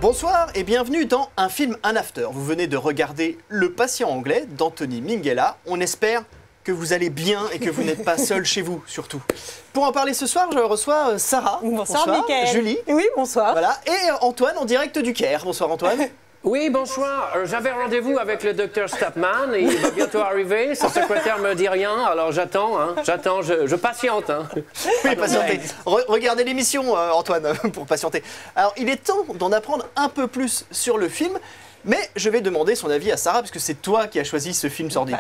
Bonsoir et bienvenue dans Un film, un after. Vous venez de regarder Le Patient anglais d'Anthony Minghella. On espère que vous allez bien et que vous n'êtes pas seul chez vous, surtout. Pour en parler ce soir, je reçois Sarah. Bonsoir, Mickaël. Julie. Oui, bonsoir. Voilà. Et Antoine en direct du Caire. Bonsoir Antoine. Oui, bonsoir. J'avais rendez-vous avec le docteur Stapman et il va bientôt arriver. Sa secrétaire me dit rien, alors j'attends, je patiente. Oui, patientez. Regardez l'émission, Antoine, pour patienter. Alors, il est temps d'en apprendre un peu plus sur le film. Mais je vais demander son avis à Sarah, parce que c'est toi qui as choisi ce film sordide.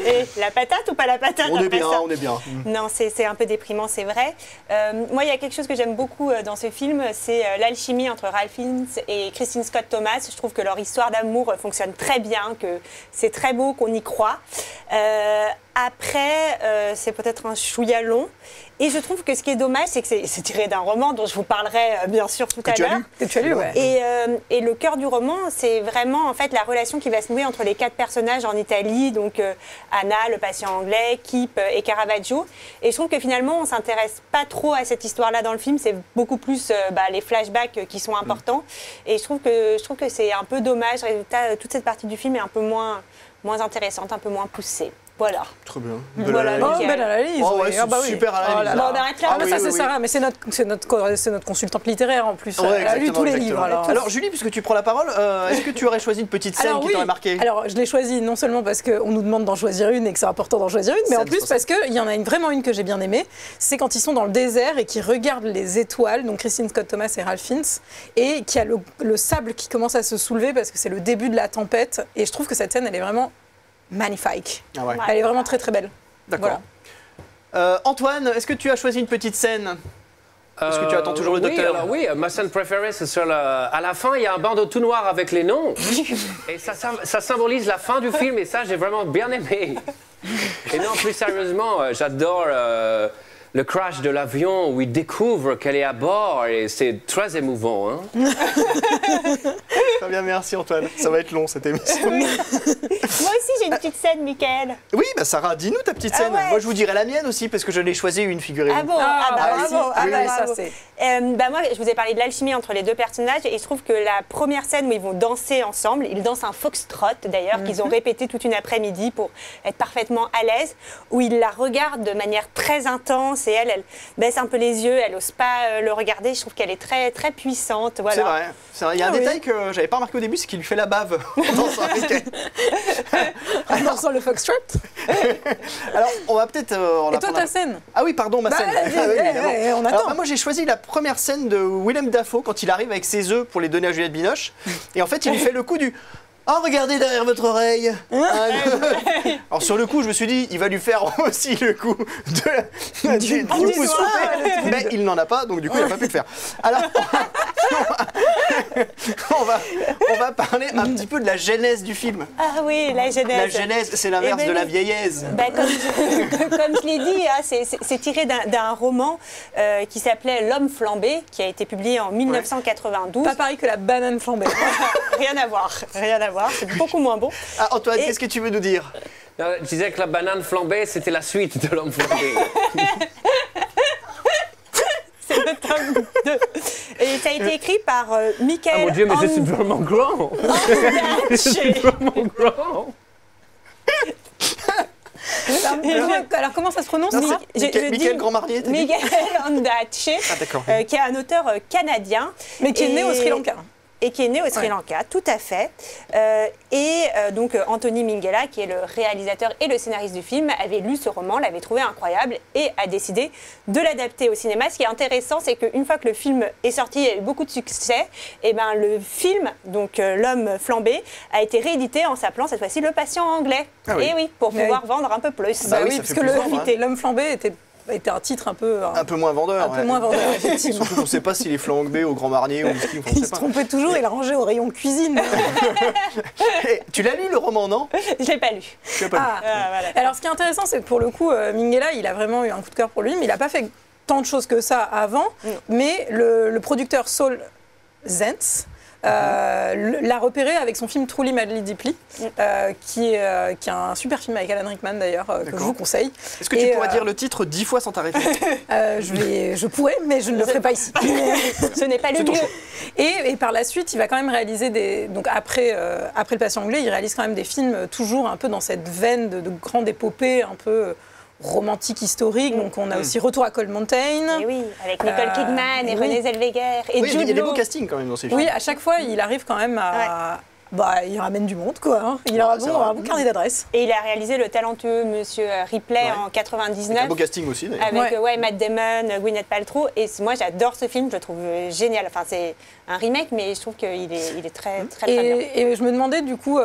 Et la patate ou pas la patate? On est bien, on est bien. Non, c'est un peu déprimant, c'est vrai. Moi, il y a quelque chose que j'aime beaucoup dans ce film, c'est l'alchimie entre Ralph Fiennes et Kristin Scott Thomas. Je trouve que leur histoire d'amour fonctionne très bien, que c'est très beau, qu'on y croit. Après, c'est peut-être un chouïa long. Et je trouve que ce qui est dommage, c'est que c'est tiré d'un roman dont je vous parlerai bien sûr tout à l'heure. Que tu as lu, ouais. Et le cœur du roman, c'est vraiment en fait la relation qui va se nouer entre les 4 personnages en Italie, donc Anna, le patient anglais, Kip et Caravaggio. Et je trouve que finalement, on s'intéresse pas trop à cette histoire-là dans le film. C'est beaucoup plus les flashbacks qui sont importants. Et je trouve que c'est un peu dommage. Résultat, toute cette partie du film est un peu moins intéressante, un peu moins poussée. Voilà. Très bien. Voilà, belle analyse. Oh, ouais, super analyse. Bon, on arrête là. Ça, c'est Sarah, mais c'est notre consultante littéraire en plus. Ouais, elle a lu tous les livres. Alors, Julie, puisque tu prends la parole, est-ce que tu aurais choisi une petite scène qui t'aurait marqué? Alors, je l'ai choisie non seulement parce qu'on nous demande d'en choisir une et que c'est important d'en choisir une, mais en plus parce qu'il y en a vraiment une que j'ai bien aimée. C'est quand ils sont dans le désert et qu'ils regardent les étoiles, donc Kristin Scott Thomas et Ralph Fiennes, et qu'il y a le sable qui commence à se soulever parce que c'est le début de la tempête. Et je trouve que cette scène, elle est vraiment magnifique. Ah ouais. Elle est vraiment très très belle. D'accord. Voilà. Antoine, est-ce que tu as choisi une petite scène? Est-ce que tu attends toujours le docteur? Oui, ma scène préférée, c'est sur à la fin, il y a un bandeau tout noir avec les noms. Et ça symbolise la fin du film, et ça, j'ai vraiment bien aimé. Et non, plus sérieusement, j'adore le crash de l'avion où il découvre qu'elle est à bord, et c'est très émouvant. Hein. Très bien, merci Antoine. Ça va être long cette émission. Oui. Moi aussi, j'ai une petite scène, Mickaël. Oui, bah Sarah, dis-nous ta petite scène. Ouais. Moi, je vous dirai la mienne aussi, parce que je l'ai choisi une, figurez-vous. Ah bon? Bravo. Moi, je vous ai parlé de l'alchimie entre les 2 personnages, et il se trouve que la première scène où ils vont danser ensemble, ils dansent un foxtrot d'ailleurs, qu'ils ont répété toute une après-midi pour être parfaitement à l'aise, où il la regarde de manière très intense, et elle baisse un peu les yeux, elle n'ose pas le regarder. Je trouve qu'elle est très, très puissante. Voilà. C'est vrai. Il y a un détail que j'avais pas remarqué au début, c'est qu'il lui fait la bave en dansant avec elle. En dansant le foxtrot. Alors, on va peut-être... Et toi, ta scène? Ah oui, pardon, ma scène. On attend. Alors, moi, j'ai choisi la première scène de Willem Dafoe quand il arrive avec ses œufs pour les donner à Juliette Binoche. Et en fait, il lui fait le coup du... Oh, regardez derrière votre oreille. Alors sur le coup, je me suis dit, il va lui faire aussi le coup du pouce coupé. Mais il n'en a pas, donc du coup, il n'a pas pu le faire. Alors, on va parler un petit peu de la genèse du film. Ah oui, la genèse. La genèse, c'est l'inverse de la vieillesse. Comme je l'ai dit, c'est tiré d'un roman qui s'appelait L'homme flambé, qui a été publié en 1992. Pas pareil que la banane flambée. Rien à voir, c'est beaucoup moins bon. Ah, Antoine, qu'est-ce que tu veux nous dire? Je disais que la banane flambée, c'était la suite de l'homme flambé. C'est le tome 2. Et ça a été écrit par Michael. Ah mon Dieu, mais je suis vraiment grand. Je suis vraiment grand. Alors comment ça se prononce? Michael Grand-Marnier. Michael Ondaatje, qui est un auteur canadien. Mais qui est né au Sri Lanka. Et qui est né au Sri Lanka, tout à fait. Donc Anthony Minghella, qui est le réalisateur et le scénariste du film, avait lu ce roman, l'avait trouvé incroyable et a décidé de l'adapter au cinéma. Ce qui est intéressant, c'est qu'une fois que le film est sorti, il y a eu beaucoup de succès. Et ben le film, donc L'homme flambé, a été réédité en s'appelant cette fois-ci Le Patient anglais. Ah oui. Et oui, pour pouvoir vendre un peu plus. Bah oui, oui, parce que L'homme flambé était un titre un peu moins vendeur. Un peu moins vendeur, effectivement. Surtout qu'on ne sait pas s'il est flambé au Grand Marnier ou whisky. Il se trompait toujours, il a rangé au rayon cuisine. Tu l'as lu le roman, non? Je ne l'ai pas lu. Tu l'as pas lu. Voilà. Alors ce qui est intéressant, c'est que pour le coup, Minghella, il a vraiment eu un coup de cœur pour lui, mais il n'a pas fait tant de choses que ça avant. Mais le producteur Saul Zaentz l'a repéré avec son film Truly Madly Deeply, qui est un super film avec Alan Rickman d'ailleurs, que je vous conseille. Est-ce que tu pourrais dire le titre 10 fois sans t'arrêter? Je pourrais, mais je ne le ferai pas ici. Ce n'est pas le mieux. Et par la suite, il va quand même réaliser donc après Le Patient anglais, il réalise quand même des films toujours un peu dans cette veine de grande épopée, un peu romantique historique. Donc on a aussi Retour à Cold Mountain. Et oui, avec Nicole Kidman et Renée Zellweger et Jude Law. Il y a des beaux castings quand même dans ces films. Oui, à chaque fois, il arrive quand même à... Bah, il ramène du monde, quoi. Hein. Il a un bon carnet d'adresses. Et il a réalisé le talentueux Monsieur Ripley en 99. Un beau casting aussi, d'ailleurs. Avec Matt Damon, Gwyneth Paltrow. Et moi, j'adore ce film, je le trouve génial. Enfin, c'est un remake, mais je trouve qu'il est très, très bien. Et je me demandais, du coup,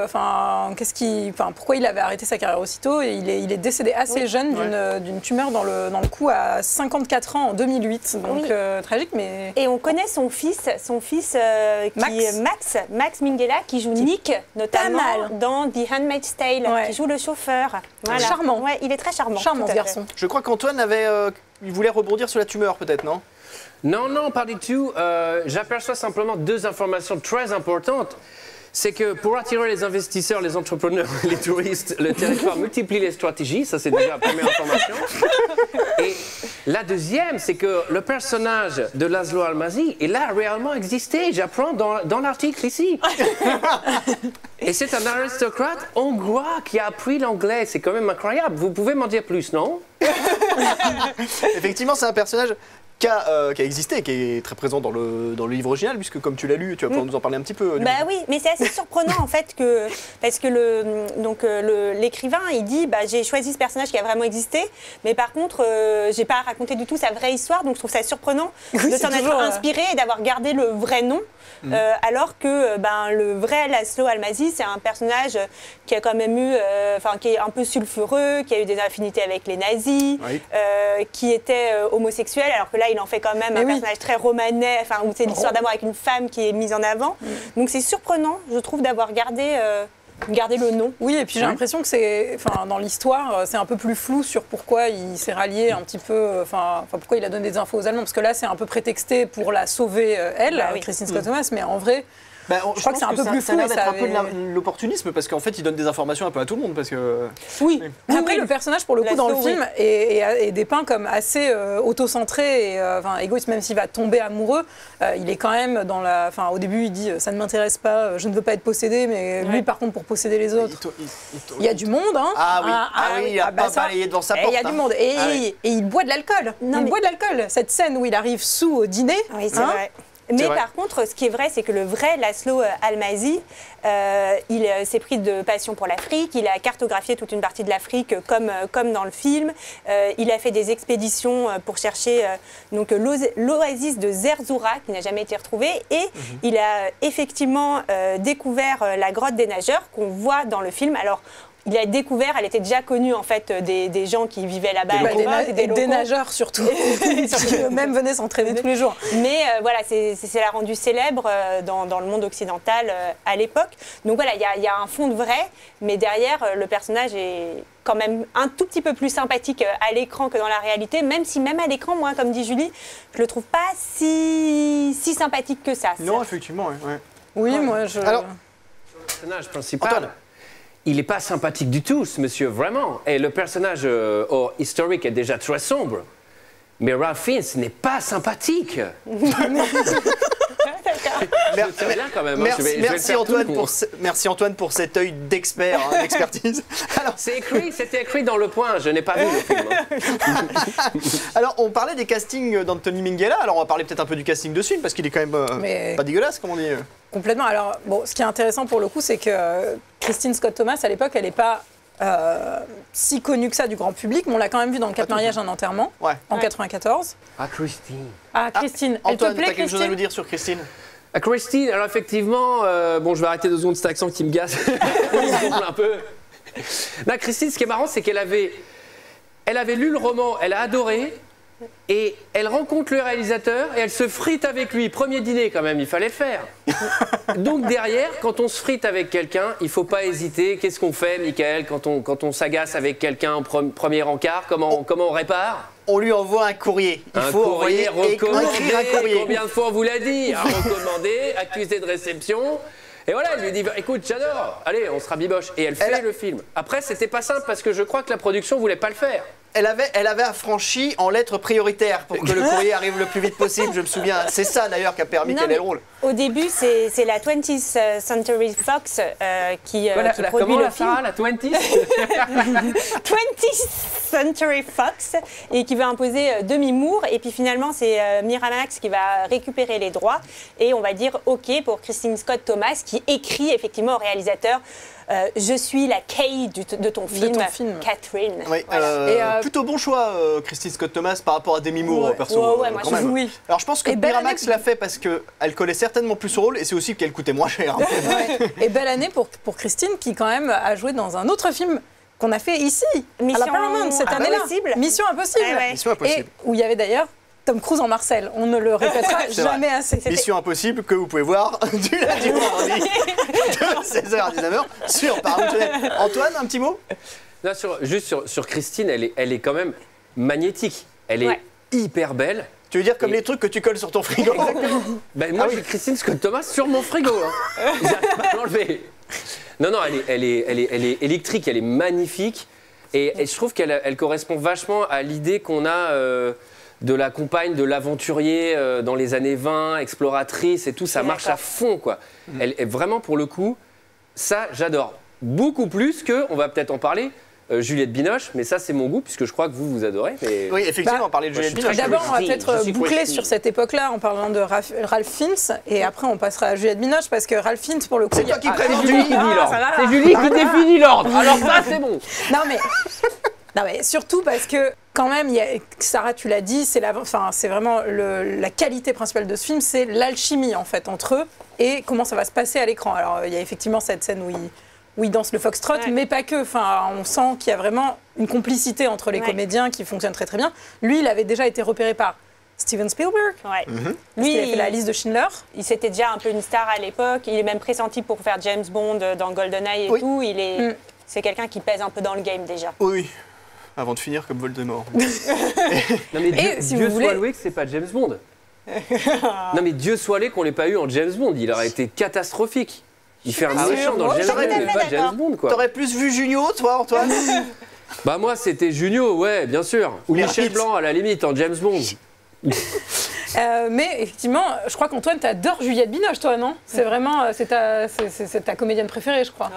pourquoi il avait arrêté sa carrière aussitôt. Et il est décédé assez jeune d'une tumeur dans le cou à 54 ans en 2008. Donc, tragique, mais... Et on connaît son fils qui est Max Minghella, qui joue Nick, notamment dans The Handmaid's Tale, qui joue le chauffeur. Voilà. Charmant. Ouais, il est très charmant. Charmant, ce garçon. Je crois qu'Antoine il voulait rebondir sur la tumeur, peut-être, non? Non, pas du tout. J'aperçois simplement deux informations très importantes. C'est que pour attirer les investisseurs, les entrepreneurs, les touristes, le territoire multiplie les stratégies. Ça, c'est déjà la première information. Et la deuxième, c'est que le personnage de Laszlo Almazy, il a réellement existé. J'apprends dans l'article ici. Et c'est un aristocrate hongrois qui a appris l'anglais. C'est quand même incroyable. Vous pouvez m'en dire plus, non? Effectivement, c'est un personnage qui a existé, qui est très présent dans le livre original, puisque comme tu l'as lu, tu vas pouvoir nous en parler un petit peu. Bah oui, mais c'est assez surprenant en fait parce que l'écrivain il dit j'ai choisi ce personnage qui a vraiment existé, mais par contre j'ai pas raconté du tout sa vraie histoire, donc je trouve ça surprenant de s'en être inspiré et d'avoir gardé le vrai nom. Alors que le vrai Laszlo Almazy, c'est un personnage qui a quand même eu, qui est un peu sulfureux, qui a eu des affinités avec les nazis, qui était homosexuel, alors que là il en fait quand même un personnage très romanesque, où c'est l'histoire d'amour avec une femme qui est mise en avant. Donc c'est surprenant, je trouve, d'avoir gardé le nom. Oui, et puis j'ai l'impression que dans l'histoire, c'est un peu plus flou sur pourquoi il s'est rallié un petit peu, pourquoi il a donné des infos aux Allemands, parce que là, c'est un peu prétexté pour la sauver, Christine Scott Thomas, mais en vrai... je crois que c'est un peu plus flou. Ça a l'air d'être un peu de l'opportunisme, parce qu'en fait, il donne des informations un peu à tout le monde. Parce que... Oui. Après, le personnage, pour le coup, dans le film, est dépeint comme assez autocentré et égoïste, même s'il va tomber amoureux. Il est quand même dans la... au début, il dit « ça ne m'intéresse pas, je ne veux pas être possédé », mais lui, par contre, pour posséder les autres, il y a du monde. Hein. Il n'a pas balayé devant sa porte. Il y a du monde. Et il boit de l'alcool. Il boit de l'alcool. Cette scène où il arrive sous au dîner. Oui, c'est vrai. Mais par contre, ce qui est vrai, c'est que le vrai Laszlo Almazy, il s'est pris de passion pour l'Afrique, il a cartographié toute une partie de l'Afrique comme dans le film, il a fait des expéditions pour chercher l'oasis de Zerzura, qui n'a jamais été retrouvée, et il a effectivement découvert la grotte des nageurs qu'on voit dans le film. Alors, il a découvert, elle était déjà connue en fait des gens qui vivaient là-bas, des nageurs surtout, qui eux-mêmes venaient s'entraîner tous les jours. Mais c'est l'a rendu célèbre dans le monde occidental à l'époque. Donc voilà, il y a un fond de vrai, mais derrière le personnage est quand même un tout petit peu plus sympathique à l'écran que dans la réalité, même si même à l'écran, moi, comme dit Julie, je le trouve pas si sympathique que ça. Non, effectivement, oui, moi je. Alors, le personnage principal. Il n'est pas sympathique du tout, ce monsieur, vraiment. Et le personnage historique est déjà très sombre. Mais Ralph Fiennes n'est pas sympathique. Merci Antoine pour cet œil d'expert, d'expertise. C'était écrit dans Le Point, je n'ai pas vu le film. Alors, on parlait des castings d'Anthony Minghella, alors on va parler peut-être un peu du casting de ce film, parce qu'il est quand même pas dégueulasse, comme on dit. Complètement. Alors, ce qui est intéressant pour le coup, c'est que Christine Scott Thomas, à l'époque, elle n'est pas si connue que ça du grand public, mais on l'a quand même vue dans le 4 mariages, un enterrement, en 94. Christine. Antoine, tu as quelque chose à nous dire sur Christine? Christine, alors effectivement, je vais arrêter 2 secondes cet accent qui me gasse. un peu. Non, Christine, ce qui est marrant, c'est qu'elle avait lu le roman, elle a adoré, Et elle rencontre le réalisateur et elle se frite avec lui. Premier dîner quand même, il fallait le faire. Donc derrière, quand on se frite avec quelqu'un, il ne faut pas hésiter. Qu'est-ce qu'on fait, Michael, quand on s'agace avec quelqu'un en premier encart? Comment on répare? On lui envoie un courrier. Il faut courrier recommandé. écrire un courrier. Combien de fois on vous l'a dit? À recommander, accusé de réception. Et voilà, elle lui dit, écoute, j'adore, allez, on se rabiboche. Et elle fait le film. Après, c'était pas simple parce que je crois que la production voulait pas le faire. Elle avait affranchi en lettres prioritaires pour que le courrier arrive le plus vite possible, je me souviens. C'est ça d'ailleurs qui a permis qu'elle ait le rôle. Au début, c'est la 20th Century Fox qui produit le film. La 20th 20th Century Fox et qui veut imposer Demi-Moore. Et puis finalement, c'est Miramax qui va récupérer les droits. Et on va dire OK pour Kristen Scott Thomas qui écrit effectivement au réalisateur je suis la Kay de ton film, Catherine. Oui, voilà. Plutôt bon choix, Kristen Scott Thomas, par rapport à Demi Moore, perso. Ouais, moi je oui. Alors je pense que Miramax l'a fait parce qu'elle collait certainement plus au rôle et c'est aussi qu'elle coûtait moins cher. Et belle année pour Christine qui quand même a joué dans un autre film qu'on a fait ici, à la Paramount cette année-là. Mission Impossible. Mission Impossible. Et où il y avait d'ailleurs Tom Cruise en Marcel. On ne le répétera jamais assez. Mission Impossible que vous pouvez voir du lundi au vendredi de 16h à 19h sur Paramount. Antoine, un petit mot? Non, sur Christine, elle est quand même magnétique. Elle est hyper belle. Tu veux dire comme les trucs que tu colles sur ton frigo? Ben, moi, j'ai Kristen Scott Thomas sur mon frigo. J'arrive pas à l'enlever. Non, elle est électrique, elle est magnifique. Et je trouve qu'elle correspond vachement à l'idée qu'on a de la compagne, de l'aventurier dans les années 20, exploratrice et tout. Ça marche à fond, quoi. Elle est vraiment, pour le coup, ça, j'adore. Beaucoup plus que, on va peut-être en parler, Juliette Binoche, mais ça c'est mon goût puisque je crois que vous adorez. Mais... Oui, effectivement, on parlait de Juliette Binoche. D'abord, on va peut-être boucler sur cette époque-là en parlant de Ralph Fiennes et après on passera à Juliette Binoche parce que Ralph Fiennes, pour le coup, c'est toi qui présente Julie qui dit l'ordre. C'est Julie qui définit l'ordre. Alors ça c'est bon. Non mais surtout parce que quand même, Sarah, tu l'as dit, c'est vraiment la qualité principale de ce film, c'est l'alchimie en fait entre eux et comment ça va se passer à l'écran. Alors il y a effectivement cette scène où il danse le foxtrot, mais pas que. Enfin, on sent qu'il y a vraiment une complicité entre les comédiens qui fonctionne très très bien. Lui, il avait déjà été repéré par Steven Spielberg. Lui, il a fait la liste de Schindler. Il s'était déjà un peu une star à l'époque. Il est même pressenti pour faire James Bond dans GoldenEye et tout. C'est quelqu'un qui pèse un peu dans le game déjà. Oui. Avant de finir comme Voldemort. Non mais Dieu soit loué que c'est pas James Bond. Non mais Dieu soit loué qu'on l'ait pas eu en James Bond. Il aurait été catastrophique. Il fait un méchant dans James Bond, mais pas James Bond, quoi. T'aurais plus vu Junio, toi, Antoine? Bah moi, c'était Junio, ouais, bien sûr. Ou Michel Blanc, à la limite, en James Bond. Mais effectivement, je crois qu'Antoine, t'adores Juliette Binoche, toi, non? C'est vraiment, c'est ta comédienne préférée, je crois.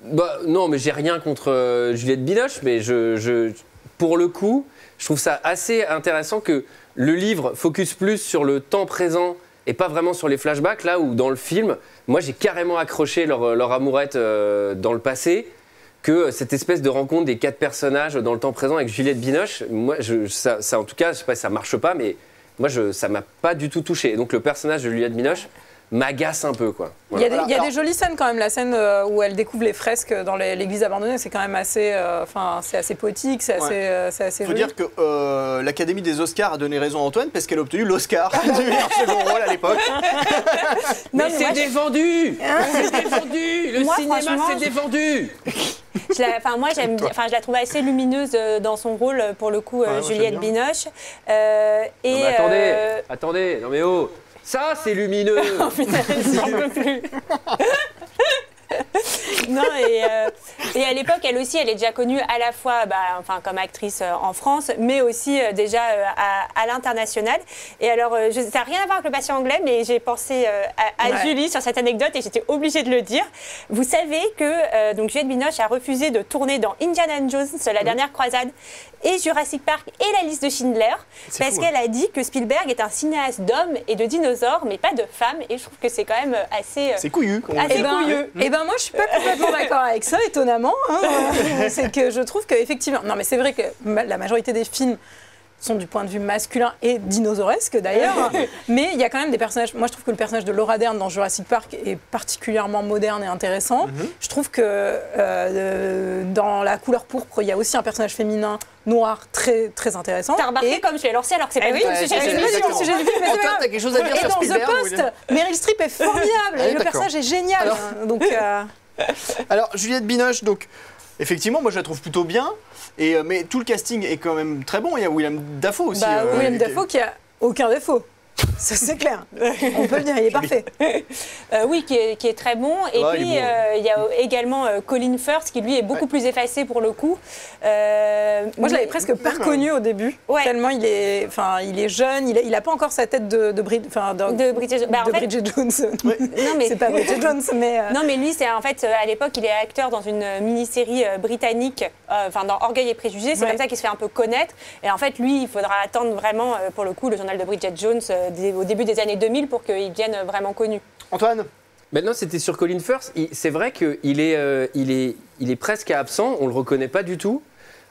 Bah non, mais j'ai rien contre Juliette Binoche, mais pour le coup, je trouve ça assez intéressant que le livre focus plus sur le temps présent et pas vraiment sur les flashbacks, là où dans le film, moi j'ai carrément accroché leur amourette dans le passé, que cette espèce de rencontre des 4 personnages dans le temps présent avec Juliette Binoche, moi ça en tout cas, je sais pas si ça marche pas, mais moi ça m'a pas du tout touché. Et donc le personnage de Juliette Binoche m'agace un peu, quoi. Voilà. Il y a des jolies scènes quand même, la scène où elle découvre les fresques dans l'église abandonnée, c'est quand même assez, c'est assez poétique, c'est assez joli. Faut dire que l'Académie des Oscars a donné raison à Antoine parce qu'elle a obtenu l'Oscar du meilleur second rôle à l'époque. Mais c'est défendu. C'est défendu. Le cinéma, c'est défendu. Moi, je la trouve assez lumineuse dans son rôle, pour le coup, Juliette Binoche. Attendez, non mais oh. Ça, c'est lumineux. Oh putain, j'en peux plus. Non, et à l'époque, elle aussi, elle est déjà connue à la fois comme actrice en France, mais aussi déjà à l'international. Et alors, ça n'a rien à voir avec le patient anglais, mais j'ai pensé à Julie sur cette anecdote et j'étais obligée de le dire. Vous savez que donc Juliette Binoche a refusé de tourner dans Indiana Jones, la dernière croisade, et Jurassic Park et la liste de Schindler, parce qu'elle a dit que Spielberg est un cinéaste d'hommes et de dinosaures, mais pas de femmes. Et je trouve que c'est quand même assez... c'est couillu. Et ben moi, je suis pas complètement d'accord avec ça, étonnamment. C'est que je trouve qu'effectivement... Non, mais c'est vrai que la majorité des films sont du point de vue masculin et dinosauresque d'ailleurs. Mais il y a quand même des personnages. Moi, je trouve que le personnage de Laura Dern dans Jurassic Park est particulièrement moderne et intéressant. Je trouve que dans La couleur pourpre, il y a aussi un personnage féminin noir très, très intéressant. T'as remarqué comme je l'ai lancé alors que c'est pas du tout le sujet du film. Antoine, t'as quelque chose à dire sur dans Spielberg The Post, Meryl Streep est formidable et le personnage est génial. Donc, Alors, Juliette Binoche, donc, effectivement, moi je la trouve plutôt bien, mais tout le casting est quand même très bon. Il y a Willem Dafoe aussi. Willem Dafoe qui a aucun défaut. Ça, c'est clair. On peut le dire, il est parfait. Oui, qui est très bon. Et puis, il y a également Colin Firth, qui lui est beaucoup plus effacé pour le coup. Moi, je l'avais presque pas reconnu au début. Tellement il est jeune, il n'a pas encore sa tête de Bridget Jones. Non, mais... c'est pas Bridget Jones, mais... Non, mais lui, c'est en fait, à l'époque, il est acteur dans une mini-série britannique, dans Orgueil et Préjugés. C'est comme ça qu'il se fait un peu connaître. Et en fait, lui, il faudra attendre vraiment, pour le coup, le journal de Bridget Jones au début des années 2000 pour qu'il devienne vraiment connu. Antoine ? Maintenant, c'était sur Colin Firth. C'est vrai qu'il est presque absent, on ne le reconnaît pas du tout.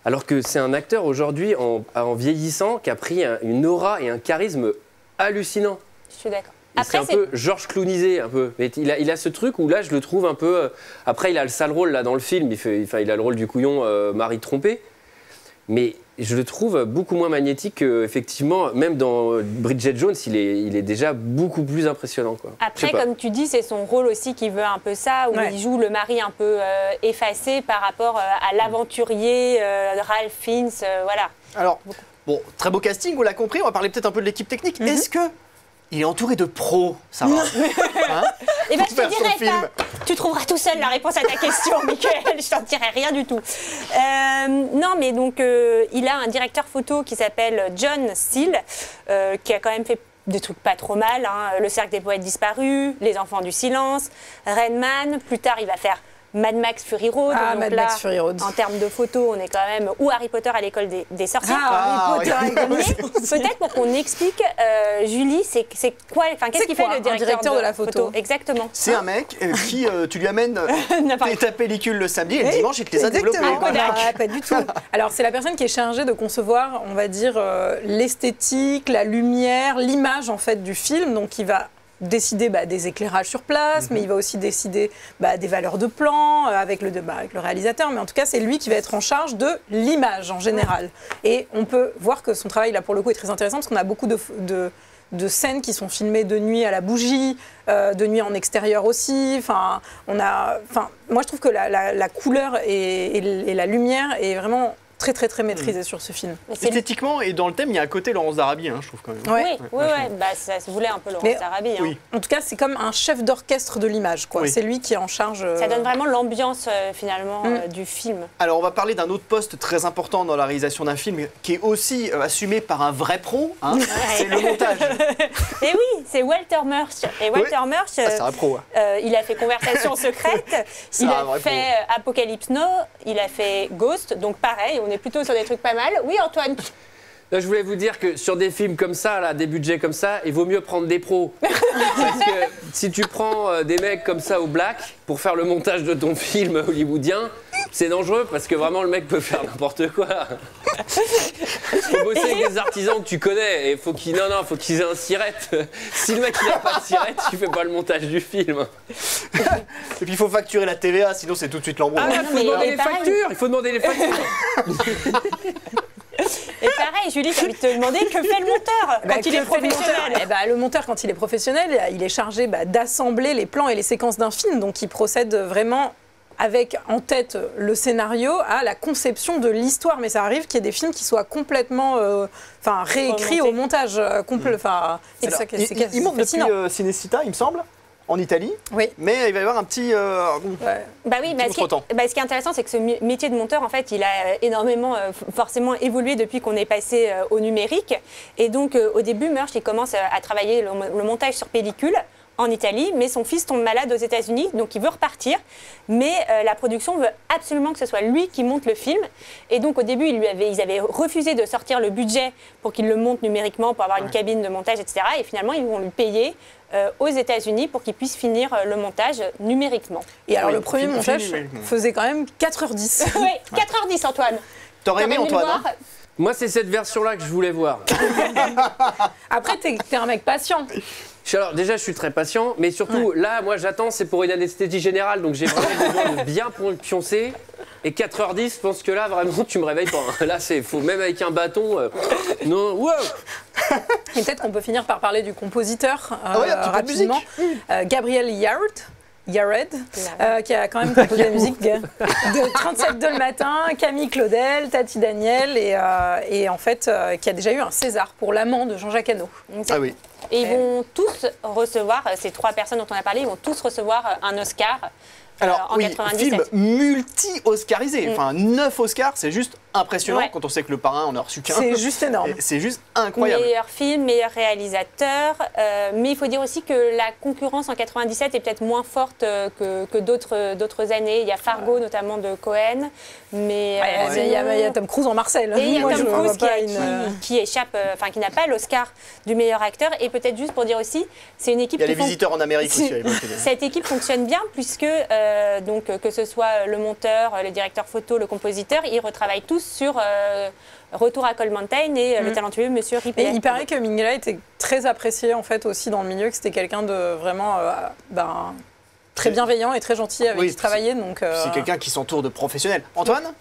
Alors que c'est un acteur aujourd'hui, en vieillissant, qui a pris une aura et un charisme hallucinant. Je suis d'accord. C'est un peu George Cloonisé, un peu. Mais il a ce truc où là, je le trouve un peu... Après, il a le sale rôle là, dans le film. Il a le rôle du couillon mari trompé. Mais je le trouve beaucoup moins magnétique qu'effectivement, même dans Bridget Jones, il est déjà beaucoup plus impressionnant, quoi. Après, comme tu dis, c'est son rôle aussi qui veut un peu ça, où il joue le mari un peu effacé par rapport à l'aventurier Ralph Fiennes, voilà. Alors, bon, très beau casting, on l'a compris, on va parler peut-être un peu de l'équipe technique. Est-ce que il est entouré de pros, Sarah, hein, et ben, je te dirai pas. Tu trouveras tout seul la réponse à ta question, Michael. Je t'en dirai rien du tout. Non, mais donc, il a un directeur photo qui s'appelle John Steele, qui a quand même fait des trucs pas trop mal. Hein. Le Cercle des Poètes Disparus, Les Enfants du Silence, Rain Man. Plus tard, il va faire Mad Max Fury Road. Donc Mad Max Fury Road. En termes de photos, on est quand même... Ou Harry Potter à l'école des sorciers. Harry Potter à l'école des sorciers. Peut-être pour qu'on explique, Julie, c'est quoi... Enfin, qu'est-ce qu'il fait le directeur de la photo? Exactement. C'est un mec qui, tu lui amènes ta pellicule le samedi et le dimanche, il te les a développées. Pas du tout. Alors, c'est la personne qui est chargée de concevoir, on va dire, l'esthétique, la lumière, l'image, en fait, du film. Donc, il va décider des éclairages sur place, mais il va aussi décider des valeurs de plan avec le réalisateur. Mais en tout cas, c'est lui qui va être en charge de l'image en général. Et on peut voir que son travail, là, pour le coup, est très intéressant parce qu'on a beaucoup de scènes qui sont filmées de nuit à la bougie, de nuit en extérieur aussi. Moi, je trouve que la couleur et la lumière est vraiment très très très maîtrisée sur ce film. Esthétiquement et dans le thème, il y a un côté Laurence d'Arabie, je trouve quand même. Oui, ça se voulait un peu Laurence d'Arabie. Oui. En tout cas, c'est comme un chef d'orchestre de l'image, quoi. C'est lui qui est en charge. Ça donne vraiment l'ambiance finalement du film. Alors, on va parler d'un autre poste très important dans la réalisation d'un film, qui est aussi assumé par un vrai pro. C'est le montage. Et oui, c'est Walter Murch. Et Walter Murch, c'est un pro. Il a fait Conversation secrète, il a fait Apocalypse Now, il a fait Ghost. Donc pareil, on est plutôt sur des trucs pas mal. Oui, Antoine? Là, je voulais vous dire que sur des films comme ça, là, des budgets comme ça, il vaut mieux prendre des pros. Parce que si tu prends des mecs comme ça au black pour faire le montage de ton film hollywoodien, c'est dangereux parce que vraiment le mec peut faire n'importe quoi. Il faut bosser avec des artisans que tu connais et faut qu'ils aient un sirette. Si le mec il n'a pas de sirette, tu fais pas le montage du film. Et puis il faut facturer la TVA, sinon c'est tout de suite l'embrouille. Il faut demander les factures. Il faut demander les factures. Et pareil, Julie, j'ai envie de te demander que fait le monteur quand il est professionnel. Le monteur, quand il est professionnel, il est chargé d'assembler les plans et les séquences d'un film. Donc, il procède vraiment avec en tête le scénario à la conception de l'histoire. Mais ça arrive qu'il y ait des films qui soient complètement réécrits au montage complet. C'est ça qui est il monte depuis Cinecittà, il me semble. En Italie, mais il va y avoir un petit contretemps. Ce qui est intéressant, c'est que ce métier de monteur, en fait, il a énormément, forcément évolué depuis qu'on est passé au numérique. Et donc, au début, Murch, il commence à travailler le montage sur pellicule en Italie, mais son fils tombe malade aux États-Unis, donc il veut repartir. Mais la production veut absolument que ce soit lui qui monte le film. Et donc, au début, ils avaient refusé de sortir le budget pour qu'il le monte numériquement, pour avoir une cabine de montage, etc. Et finalement, ils vont lui payer aux États-Unis pour qu'il puisse finir le montage numériquement. Et alors, le premier montage faisait quand même 4h10. Oui, 4h10, Antoine. T'aurais aimé, Antoine Moi, c'est cette version-là que je voulais voir. Après, t'es un mec patient. Alors, déjà, je suis très patient, mais surtout, là, moi, j'attends, c'est pour une anesthésie générale, donc j'ai vraiment besoin de bien pioncer. Et 4h10, je pense que là, vraiment, tu me réveilles pas. Hein. Là, c'est faut même avec un bâton. Non, wow. Et peut-être qu'on peut finir par parler du compositeur un petit peu de musique. rapidement. Gabriel Yared, qui a quand même composé la musique de 37 le matin, Camille Claudel, Tati Daniel, et en fait, qui a déjà eu un César pour L'amant de Jean-Jacques Hano. Ah oui. Et ils vont tous recevoir, ces 3 personnes dont on a parlé, ils vont tous recevoir un Oscar. Alors, en oui, 97. film multi-oscarisé. Enfin, 9 Oscars, c'est juste impressionnant Ouais. quand on sait que Le Parrain en a reçu qu'un. C'est juste énorme. C'est juste incroyable. Meilleur film, meilleur réalisateur. Mais il faut dire aussi que la concurrence en 97 est peut-être moins forte que d'autres années. Il y a Fargo, notamment de Cohen. Mais Il y a Tom Cruise en Marcel. et il y a Moi, je Tom vois Cruise pas qui échappe, enfin qui n'a pas l'Oscar du meilleur acteur. Et peut-être juste pour dire aussi, c'est une équipe Il y a qui les visiteurs en Amérique aussi à l'époque. Cette équipe fonctionne bien puisque donc que ce soit le monteur, le directeur photo, le compositeur, ils retravaillent tous sur Retour à Cold Mountain et le talentueux Monsieur Et Ripley. il paraît que Minghella était très apprécié en fait aussi dans le milieu, que c'était quelqu'un de vraiment très bienveillant et très gentil avec qui travailler. Donc C'est quelqu'un qui s'entoure de professionnels. Antoine?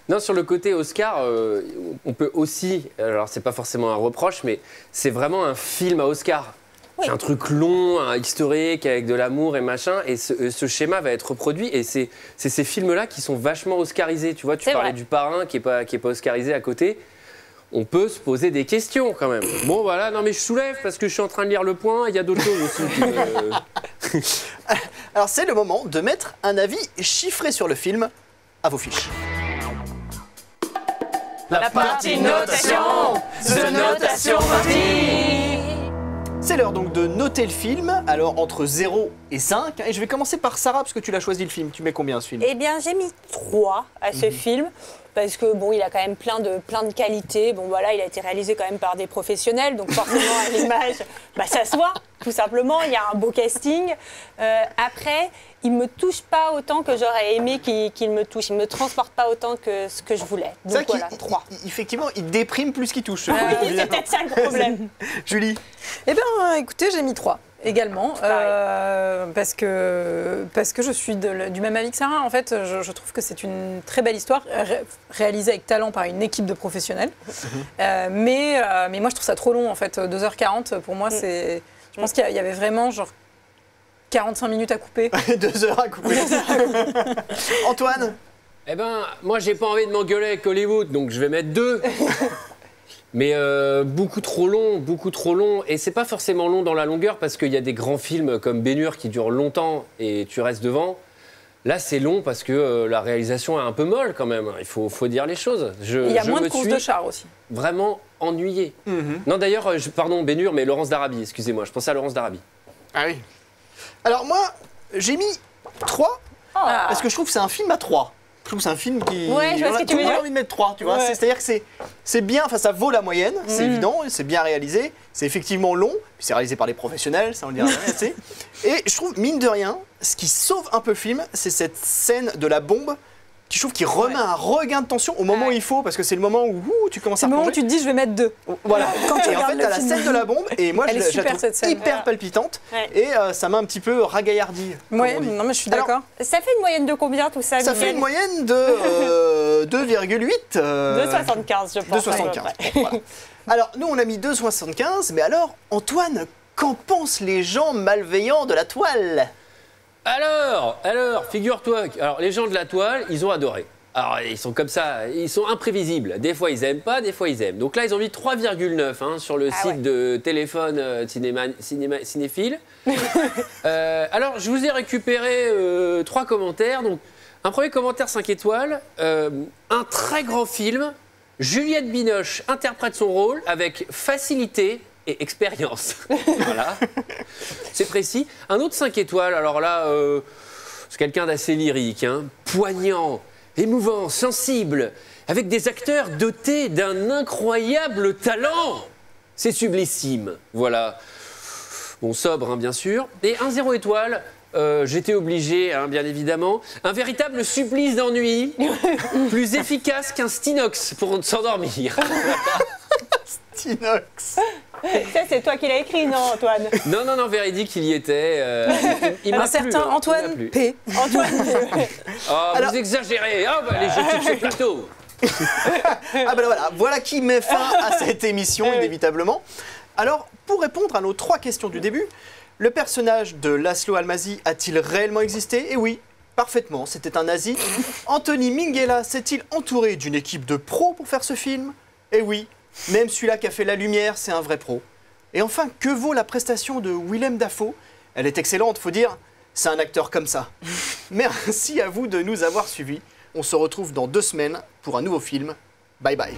Non, sur le côté Oscar, on peut aussi, alors c'est pas forcément un reproche, mais c'est vraiment un film à Oscar. Oui. C'est un truc long, un historique, avec de l'amour et machin, et ce schéma va être reproduit, et c'est ces films-là qui sont vachement oscarisés. Tu vois, tu C'est parlais vrai. du Parrain qui est pas oscarisé à côté. On peut se poser des questions quand même. Bon voilà, non mais je soulève parce que je suis en train de lire Le Point, il y a d'autres choses aussi. Alors, c'est le moment de mettre un avis chiffré sur le film à vos fiches. La partie notation, The Notation Party. C'est l'heure donc de noter le film, alors entre 0 et 5. Et je vais commencer par Sarah, parce que tu l'as choisi le film. Tu mets combien ce film? Eh bien, j'ai mis 3 à ce film. Parce que bon, il a quand même plein de qualités. Bon, voilà, il a été réalisé quand même par des professionnels, donc forcément à l'image, ça se voit, tout simplement. Il y a un beau casting. Après, il me touche pas autant que j'aurais aimé qu'il me touche. Il me transporte pas autant que ce que je voulais. Donc voilà, 3. Effectivement, il déprime plus qu'il touche. Oui, c'est peut-être ça le problème. Julie? Eh bien, écoutez, j'ai mis 3 également, parce que je suis du même avis que Sarah. En fait, je trouve que c'est une très belle histoire, réalisée avec talent par une équipe de professionnels. Mais moi, je trouve ça trop long, en fait. 2h40, pour moi, c'est... Je pense qu'il y avait vraiment, genre, 45 minutes à couper. 2 heures à couper. Antoine? Eh ben, moi j'ai pas envie de m'engueuler avec Hollywood, donc je vais mettre 2. Mais beaucoup trop long, et c'est pas forcément long dans la longueur parce qu'il y a des grands films comme Ben-Hur qui durent longtemps et tu restes devant. Là, c'est long parce que la réalisation est un peu molle quand même. Il faut dire les choses. Il y a moins de courses de chars aussi. Vraiment ennuyé. Non, d'ailleurs, pardon, Ben-Hur, mais Laurence d'Arabie, excusez-moi, je pensais à Laurence d'Arabie. Ah oui. Alors moi, j'ai mis 3 parce que je trouve que c'est un film à 3. Je trouve que c'est un film qui... Ouais, je vois ce que tu veux Tout le monde dire. a envie de mettre 3, tu vois. Ouais. C'est-à-dire que c'est bien, enfin ça vaut la moyenne, c'est évident, c'est bien réalisé, c'est effectivement long, puis c'est réalisé par des professionnels, ça on le dira jamais assez. Et je trouve, mine de rien, ce qui sauve un peu le film, c'est cette scène de la bombe, qui je trouve qui remet un regain de tension au moment où il faut, parce que c'est le moment où tu commences C'est à le moment où replonger. tu te dis, je vais mettre 2. Voilà. Quand tu Et en regardes fait, le t'as la film. scène de la bombe, et moi Elle est je la super, trouve cette scène. hyper palpitante, Ouais. et ça m'a un petit peu ragaillardi. comme Ouais, on dit. non, mais je suis Alors, d'accord. Ça fait une moyenne de combien tout ça, Ça fait Miguel une moyenne de 2,8. 2,75 je pense. 2,75. à peu près. Voilà. Alors, nous, on a mis 2,75, mais alors, Antoine, qu'en pensent les gens malveillants de la toile? Alors, figure-toi, alors les gens de la toile, ils ont adoré. Alors, ils sont comme ça, ils sont imprévisibles. Des fois, ils aiment pas, des fois, ils aiment. Donc là, ils ont mis 3,9 sur le site de téléphone cinéphile. Alors, je vous ai récupéré 3 commentaires. Donc, un premier commentaire 5 étoiles. Un très grand film. Juliette Binoche interprète son rôle avec facilité et expérience. Voilà. C'est précis. Un autre 5 étoiles. Alors là, c'est quelqu'un d'assez lyrique, poignant, émouvant, sensible, avec des acteurs dotés d'un incroyable talent. C'est sublissime, voilà. Bon, sobre, bien sûr. Et un 0 étoile, J'étais obligé, hein, bien évidemment. Un véritable supplice d'ennui, plus efficace qu'un Stinox pour s'endormir. Stinox. Ça, c'est toi qui l'as écrit, non, Antoine? Non, véridique, il y était. Il m'a Un plu, certain hein, il m'a Antoine plu. P. Antoine, Oh, Alors- vous exagérez. Ah, bah, allez, je touche ce plateau. Ah ben voilà qui met fin à cette émission, inévitablement. Alors, pour répondre à nos 3 questions du début, le personnage de Laszlo Almazy a-t-il réellement existé? Eh oui, parfaitement, c'était un nazi. Anthony Minghella s'est-il entouré d'une équipe de pros pour faire ce film? Eh oui, même celui-là qui a fait La Lumière, c'est un vrai pro. Et enfin, que vaut la prestation de Willem Dafoe? Elle est excellente, faut dire, c'est un acteur comme ça. Merci à vous de nous avoir suivis. On se retrouve dans 2 semaines pour un nouveau film. Bye bye.